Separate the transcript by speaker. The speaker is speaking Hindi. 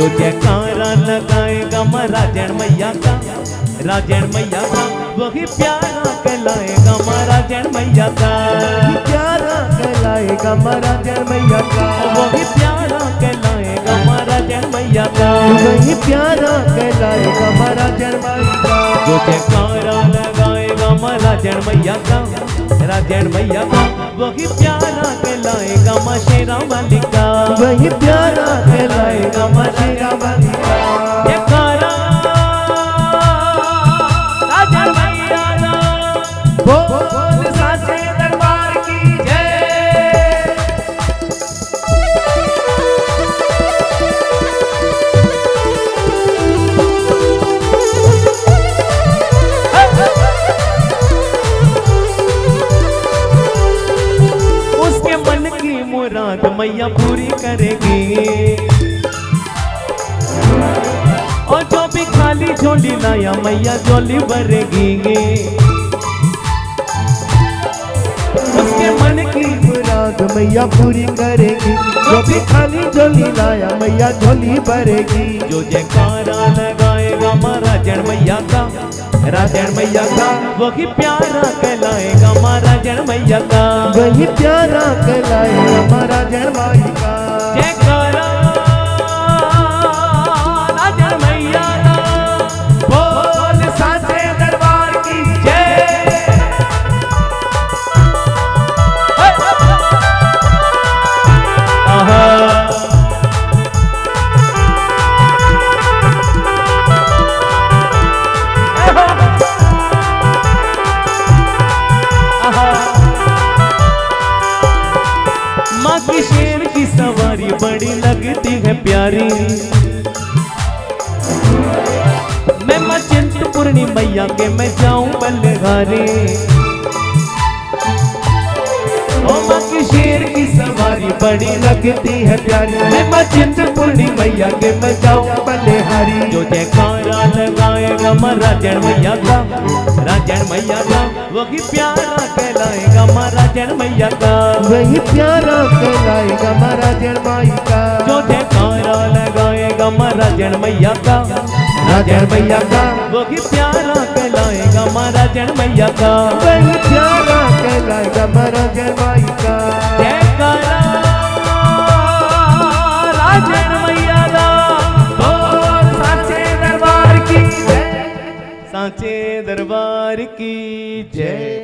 Speaker 1: जो जयकारा लगाएगा माँ राजन मैया का, राजन मैया का वही प्यारा कहलाएगा माँ राजन मैया का,
Speaker 2: प्यारा कहलाएगा माँ राजन मैया का,
Speaker 1: वही प्यारा कहलाएगा माँ राजन मैया का,
Speaker 2: वही प्यारा कहलाएगा माँ राजन मैया का।
Speaker 1: जो जयकारा लगाएगा माँ राजन मैया का, राजन मैया का वही प्यारा कहलाएगा माँ शेरा वाली का,
Speaker 2: वही प्यारा कहलाएगा माँ शेरा वाली का।
Speaker 1: जयकारा राजन मैया का,
Speaker 2: बोल साचे दरबार की जय।
Speaker 1: उसके मन की मुराद मैया पूरी करेगी, और जो भी खाली झोली लाया मैया झोली भरेगी। उसके मन की
Speaker 2: मुराद मैया पूरी करेगी, जो भी खाली झोली लाया मैया झोली भरेगी।
Speaker 1: जो जयकारा लगाएगा माँ राजन मैया का, राजन मैया का वही प्यारा कहलाएगा माँ राजन मैया का,
Speaker 2: वही प्यारा कहलाएगा माँ राजन मैया का।
Speaker 1: जयकारा राजन मैया का,
Speaker 2: बोल साचे दरबार की जय।
Speaker 1: माँ की शेर की सवारी बड़ी लगती है प्यारी, मैं माँ चिंतपूर्णी मैया के मैं जाऊं बल्लहारी। ओ माँ की शेर की सवारी बड़ी लगती है प्यारी, मैं माँ चिंतपूर्णी मैया के मैं जाऊं बल्लहारी। जो जयकारा लगाएगा माँ राजन मैया का, राजन मैया का वही प्यारा कहलाएगा माँ राजन मैया का,
Speaker 2: वही प्यारा कहलाएगा माँ राजन मैया का।
Speaker 1: जो जयकारा लगाएगा माँ राजन मैया का, राजन मैया का वही प्यारा कहलाएगा माँ राजन मैया का,
Speaker 2: वही प्यारा कहलाएगा माँ राजन मैया का।
Speaker 1: जयकारा राजन मैया का,
Speaker 2: बोल साचे दरबार की जय।
Speaker 1: सांचे दरबार की जय।